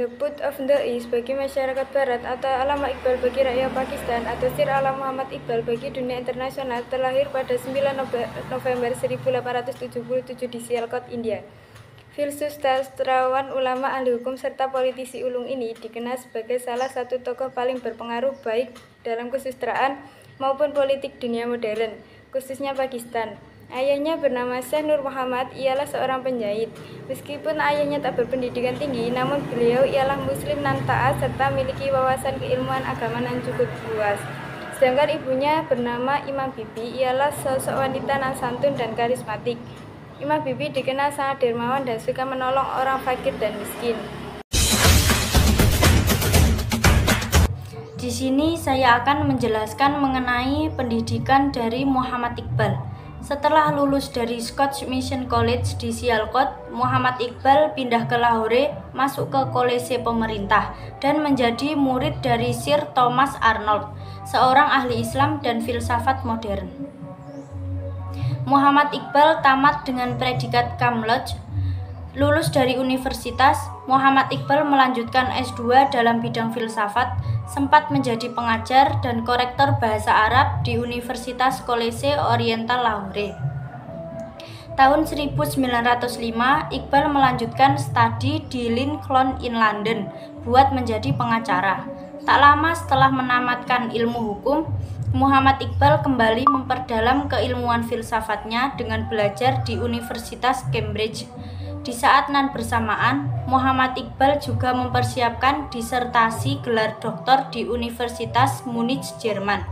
The Put of the East bagi masyarakat Barat atau Allama Iqbal bagi rakyat Pakistan atau Sir Alam Muhammad Iqbal bagi dunia internasional terlahir pada 9 November 1877 di Sialkot, India. Filsuf, sastrawan, ulama, ahli hukum, serta politisi ulung ini dikenal sebagai salah satu tokoh paling berpengaruh baik dalam kesusastraan maupun politik dunia modern, khususnya Pakistan. Ayahnya bernama Syekh Nur Muhammad, ialah seorang penjahit. Meskipun ayahnya tak berpendidikan tinggi, namun beliau ialah muslim nan taat serta memiliki wawasan keilmuan agama yang cukup luas. Sedangkan ibunya bernama Imam Bibi, ialah sosok wanita nan santun dan karismatik. Imam Bibi dikenal sangat dermawan dan suka menolong orang fakir dan miskin. Di sini saya akan menjelaskan mengenai pendidikan dari Muhammad Iqbal. Setelah lulus dari Scotch Mission College di Sialkot, Muhammad Iqbal pindah ke Lahore, masuk ke kolese pemerintah, dan menjadi murid dari Sir Thomas Arnold, seorang ahli Islam dan filsafat modern. Muhammad Iqbal tamat dengan predikat Cum Laude. Lulus dari universitas, Muhammad Iqbal melanjutkan S2 dalam bidang filsafat, sempat menjadi pengajar dan korektor bahasa Arab di Universitas College Oriental Lahore. Tahun 1905, Iqbal melanjutkan studi di Lincoln Inn London buat menjadi pengacara. Tak lama setelah menamatkan ilmu hukum, Muhammad Iqbal kembali memperdalam keilmuan filsafatnya dengan belajar di Universitas Cambridge. Di saat nan bersamaan, Muhammad Iqbal juga mempersiapkan disertasi gelar doktor di Universitas Munich, Jerman.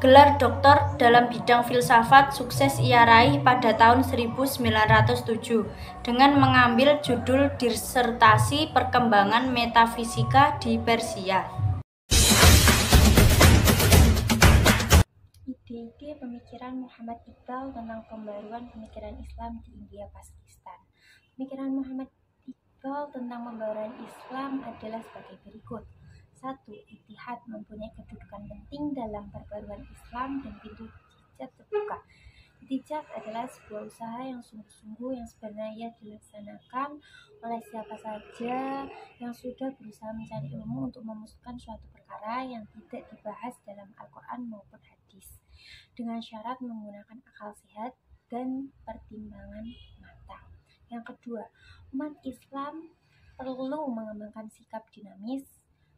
Gelar doktor dalam bidang filsafat sukses ia raih pada tahun 1907 dengan mengambil judul disertasi perkembangan metafisika di Persia. Ide-ide pemikiran Muhammad Iqbal tentang pembaruan pemikiran Islam di India Pakistan. Pemikiran Muhammad Iqbal tentang pembaruan Islam adalah sebagai berikut. 1. Ittihad mempunyai kedudukan penting dalam perbaruan Islam dan pintu ittihad terbuka. Ittihad adalah sebuah usaha yang sungguh-sungguh yang sebenarnya dilaksanakan oleh siapa saja yang sudah berusaha mencari ilmu untuk memutuskan suatu perkara yang tidak dibahas dalam Al-Quran maupun hadis, dengan syarat menggunakan akal sehat dan pertimbangan matang. Yang kedua, umat Islam perlu mengembangkan sikap dinamis.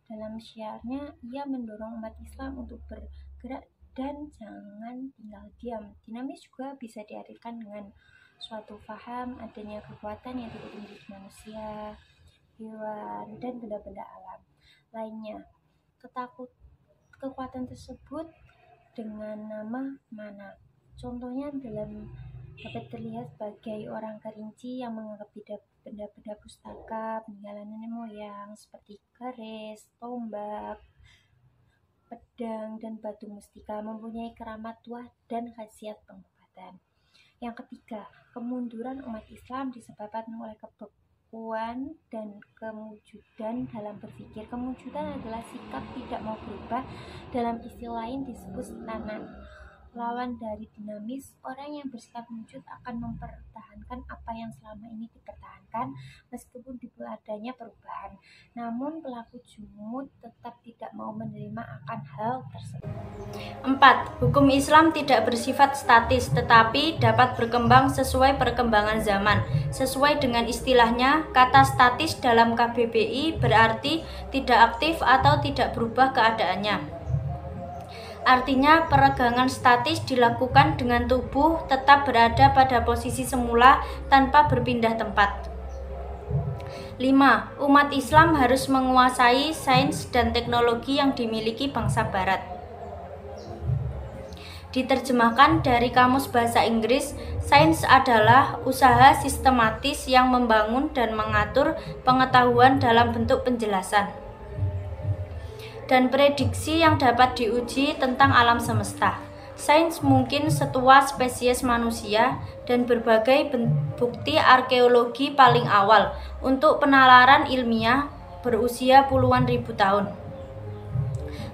Dalam syiarnya, ia mendorong umat Islam untuk bergerak dan jangan tinggal diam. Dinamis juga bisa diartikan dengan suatu faham adanya kekuatan yang tidak dimiliki manusia, hewan, dan benda-benda alam lainnya. Kekuatan tersebut dengan nama mana. Contohnya dapat terlihat sebagai orang kerinci yang menganggap benda-benda pustaka peninggalan nenek moyang seperti keris, tombak, pedang, dan batu mustika mempunyai keramat tuah dan khasiat pengobatan. Yang ketiga, kemunduran umat Islam disebabkan oleh kebekuan dan kemujudan dalam berpikir. Kemujudan adalah sikap tidak mau berubah, dalam istilah lain disebut stagnan. Lawan dari dinamis, orang yang bersikap wujud akan mempertahankan apa yang selama ini dipertahankan meskipun dibuat adanya perubahan. Namun pelaku jumud tetap tidak mau menerima akan hal tersebut. 4. Hukum Islam tidak bersifat statis tetapi dapat berkembang sesuai perkembangan zaman. Sesuai dengan istilahnya, kata statis dalam KBBI berarti tidak aktif atau tidak berubah keadaannya. Artinya, peregangan statis dilakukan dengan tubuh tetap berada pada posisi semula tanpa berpindah tempat. 5. Umat Islam harus menguasai sains dan teknologi yang dimiliki bangsa Barat. Diterjemahkan dari Kamus Bahasa Inggris, sains adalah usaha sistematis yang membangun dan mengatur pengetahuan dalam bentuk penjelasan dan prediksi yang dapat diuji tentang alam semesta. Sains mungkin setua spesies manusia dan berbagai bukti arkeologi paling awal untuk penalaran ilmiah berusia puluhan ribu tahun.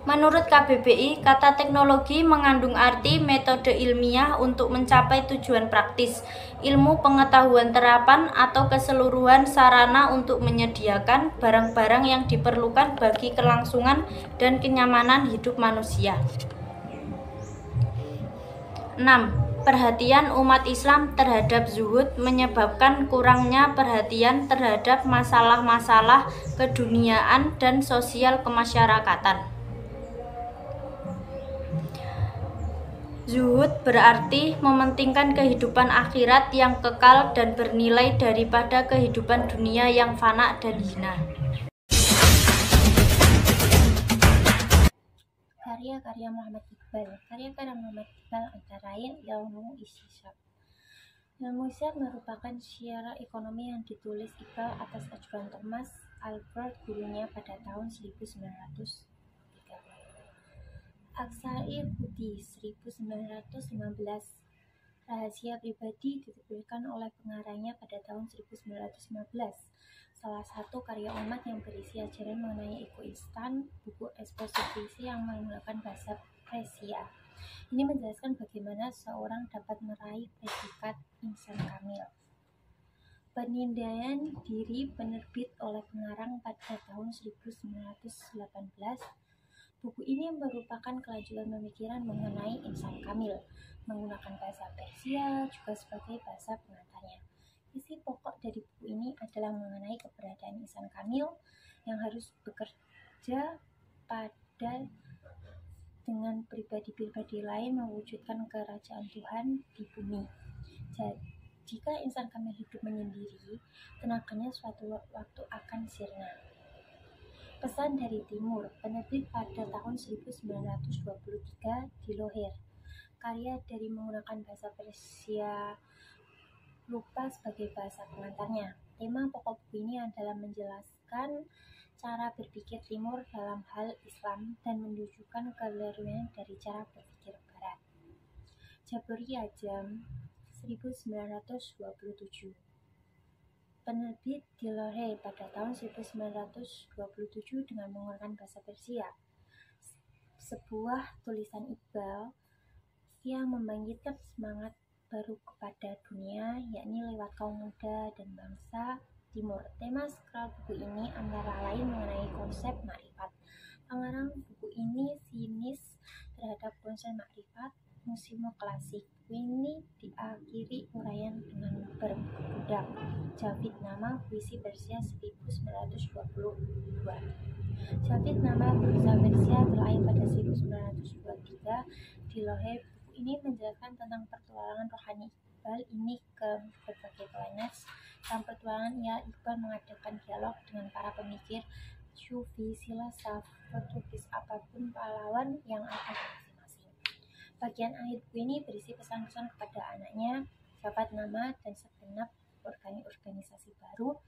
Menurut KBBI, kata teknologi mengandung arti metode ilmiah untuk mencapai tujuan praktis, ilmu pengetahuan terapan atau keseluruhan sarana untuk menyediakan barang-barang yang diperlukan bagi kelangsungan dan kenyamanan hidup manusia. 6. Perhatian umat Islam terhadap zuhud menyebabkan kurangnya perhatian terhadap masalah-masalah keduniaan dan sosial kemasyarakatan. Zuhud berarti mementingkan kehidupan akhirat yang kekal dan bernilai daripada kehidupan dunia yang fana dan hina. Karya-karya Muhammad Iqbal. Karya-karya Muhammad Iqbal antara lain Ilmu Isyad. Ilmu Isyad merupakan syiar ekonomi yang ditulis Iqbal atas ajuan Thomas Albert gurunya pada tahun 1903. Aksari Putih 1915. Rahasia pribadi diterbitkan oleh pengarangnya pada tahun 1915. Salah satu karya umat yang berisi ajaran mengenai ego-instan, buku eksposisi yang menggunakan bahasa Persia. Ini menjelaskan bagaimana seorang dapat meraih predikat insan kamil. Penindaian diri penerbit oleh pengarang pada tahun 1918. Buku ini merupakan kelanjutan pemikiran mengenai insan kamil, menggunakan bahasa Persia juga sebagai bahasa pengantarnya. Isi pokok dari buku ini adalah mengenai keberadaan insan kamil yang harus bekerja pada dengan pribadi-pribadi lain mewujudkan kerajaan Tuhan di bumi. Jika insan kamil hidup menyendiri, tenaganya suatu waktu akan sirna. Pesan dari Timur, penerbit pada tahun 1923 di Lahore. Karya dari menggunakan bahasa Persia lupa sebagai bahasa pengantarnya. Tema pokok buku ini adalah menjelaskan cara berpikir Timur dalam hal Islam dan menunjukkan keliruan dari cara berpikir Barat. Jaburi Ajam 1927. Penerbit di Lahore pada tahun 1927 dengan menggunakan bahasa Persia. Sebuah tulisan Iqbal yang membangkitkan semangat baru kepada dunia, yakni lewat kaum muda dan bangsa Timur. Tema skral buku ini antara lain mengenai konsep makrifat. Pengarang buku ini sinis terhadap konsep makrifat musim klasik. Ini diakhiri uraian dengan berbudak Javid Nama puisi Persia 1922. Javid Nama berusaha Persia terlahir pada 1923 di Lahore. Buku ini menjelaskan tentang petualangan rohani Iqbal ini ke berbagai planet. Dalam petualangan Iqbal mengadakan dialog dengan para pemikir Sufi, filsuf, fotografi apapun pahlawan yang ada masing-masing. Bagian akhir buku ini berisi pesan-pesan kepada anaknya, Javid Nama, dan segenap organisasi baru,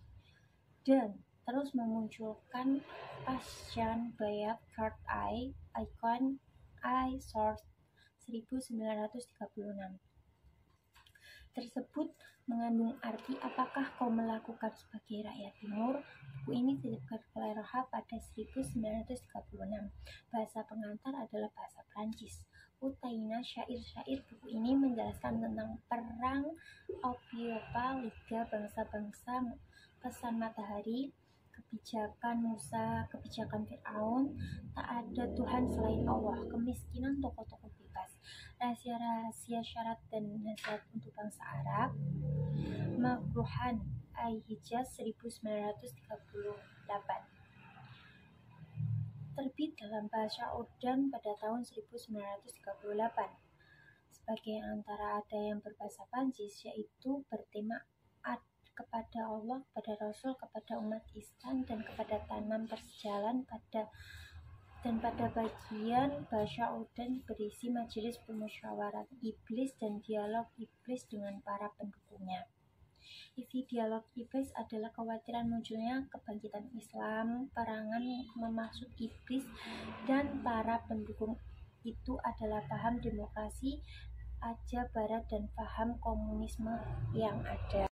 dan terus memunculkan passion Bayat Third Eye, Icon Eye Source 1936. Tersebut mengandung arti apakah kau melakukan sebagai rakyat Timur. Buku ini diterbitkan oleh Roha pada 1936. Bahasa pengantar adalah bahasa Prancis. Utaina syair-syair buku ini menjelaskan tentang perang Ethiopia, Liga Bangsa-Bangsa, pesan matahari, kebijakan Musa, kebijakan Fir'aun, tak ada Tuhan selain Allah, kemiskinan tokoh-tokoh bebas, rahasia-rahasia syarat dan nasihat untuk bangsa Arab, Makruhan Al-Hijaz 1938. Terbit dalam bahasa Urdan pada tahun 1938. Sebagai antara ada yang berbahasa Prancis, yaitu bertema kepada Allah, kepada Rasul, kepada umat Islam, dan kepada tanam persejalan dan pada bagian bahasa Urdan berisi majelis permusyawaratan iblis dan dialog iblis dengan para pendukungnya. Isi dialog iblis adalah kekhawatiran munculnya kebangkitan Islam, perangan memaksud iblis, dan para pendukung itu adalah paham demokrasi aja barat dan paham komunisme yang ada.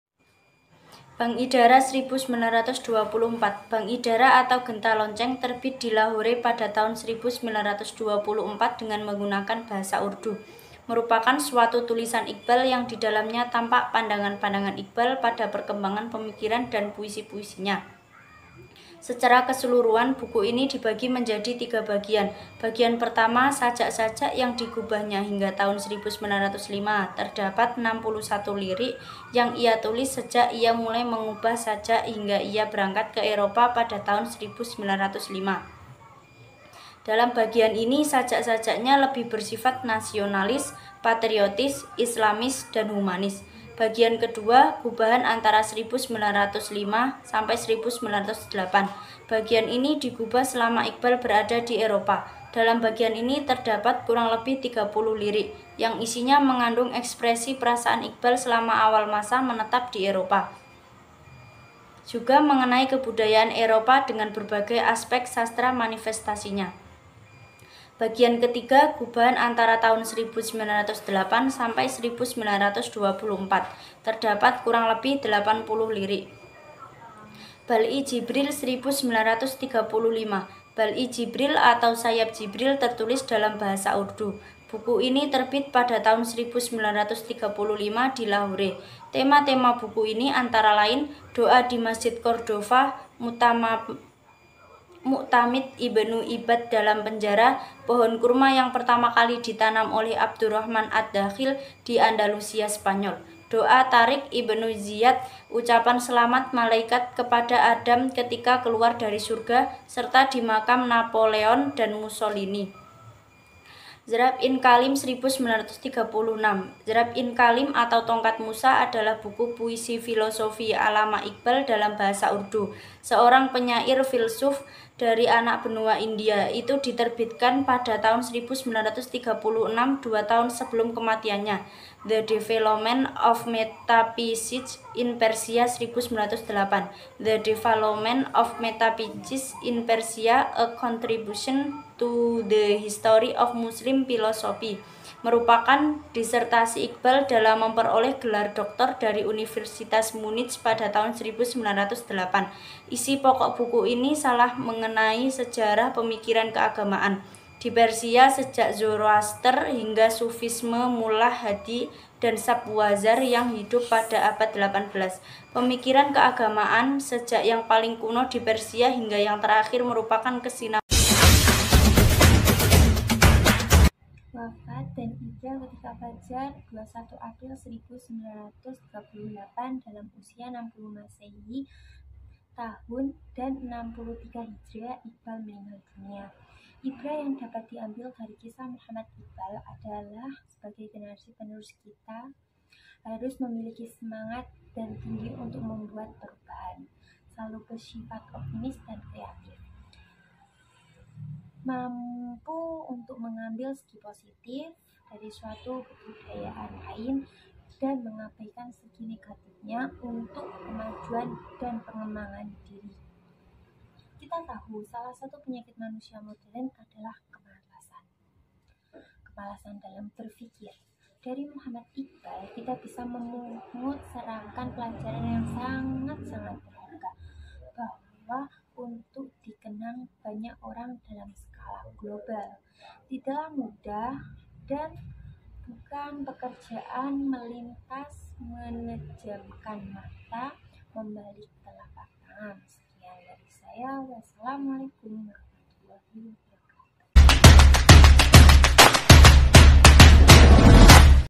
Bank Idara 1924. Bank Idara atau Genta Lonceng terbit di Lahore pada tahun 1924 dengan menggunakan bahasa Urdu. Merupakan suatu tulisan Iqbal yang di dalamnya tampak pandangan-pandangan Iqbal pada perkembangan pemikiran dan puisi-puisinya. Secara keseluruhan, buku ini dibagi menjadi 3 bagian. Bagian pertama, sajak-sajak yang digubahnya hingga tahun 1905. Terdapat 61 lirik yang ia tulis sejak ia mulai mengubah sajak hingga ia berangkat ke Eropa pada tahun 1905. Dalam bagian ini, sajak-sajaknya lebih bersifat nasionalis, patriotis, islamis, dan humanis. Bagian kedua, gubahan antara 1905 sampai 1908. Bagian ini digubah selama Iqbal berada di Eropa. Dalam bagian ini terdapat kurang lebih 30 lirik, yang isinya mengandung ekspresi perasaan Iqbal selama awal masa menetap di Eropa. Juga mengenai kebudayaan Eropa dengan berbagai aspek sastra manifestasinya. Bagian ketiga, gubahan antara tahun 1908 sampai 1924. Terdapat kurang lebih 80 lirik. Bal'i Jibril 1935. Bal'i Jibril atau Sayap Jibril tertulis dalam bahasa Urdu. Buku ini terbit pada tahun 1935 di Lahore. Tema-tema buku ini antara lain doa di Masjid Cordova, Mu'tamid Ibnu Ibad dalam penjara, pohon kurma yang pertama kali ditanam oleh Abdurrahman Ad-Dakhil di Andalusia, Spanyol, doa Tariq Ibnu Ziyad, ucapan selamat malaikat kepada Adam ketika keluar dari surga, serta di makam Napoleon dan Mussolini. Zrab-in Kalim 1936. Zrab-in Kalim atau Tongkat Musa adalah buku puisi filosofi Allama Iqbal dalam bahasa Urdu, seorang penyair filsuf dari anak benua India. Itu diterbitkan pada tahun 1936, 2 tahun sebelum kematiannya. The Development of Metaphysics in Persia 1908. The Development of Metaphysics in Persia, a Contribution to the History of Muslim Philosophy, merupakan disertasi Iqbal dalam memperoleh gelar doktor dari Universitas Munich pada tahun 1908. Isi pokok buku ini salah mengenai sejarah pemikiran keagamaan di Persia sejak Zoroaster hingga Sufisme, Mullah Hadi, dan Sabwazar yang hidup pada abad 18. Pemikiran keagamaan sejak yang paling kuno di Persia hingga yang terakhir merupakan kesinambungan Wafat dan hijrah ketika Fajar 21 April 1938 dalam usia 60 Masehi tahun dan 63 Hijriah Iqbal meninggal dunia. Ibrah yang dapat diambil dari kisah Muhammad Iqbal adalah sebagai generasi penerus kita harus memiliki semangat dan tinggi untuk membuat perubahan, selalu bersifat optimis dan kreatif, mampu untuk mengambil segi positif dari suatu kebudayaan lain dan mengabaikan segi negatifnya untuk kemajuan dan pengembangan diri. Kita tahu salah satu penyakit manusia modern adalah kemalasan. Kemalasan dalam berpikir. Dari Muhammad Iqbal kita bisa memungut serangkan pelajaran yang sangat-sangat berharga, bahwa untuk dikenang banyak orang dalam skala global tidaklah mudah dan bukan pekerjaan melintas, menejamkan mata, membalik telapak tangan. Sekian dari saya. Wassalamualaikum warahmatullahi wabarakatuh.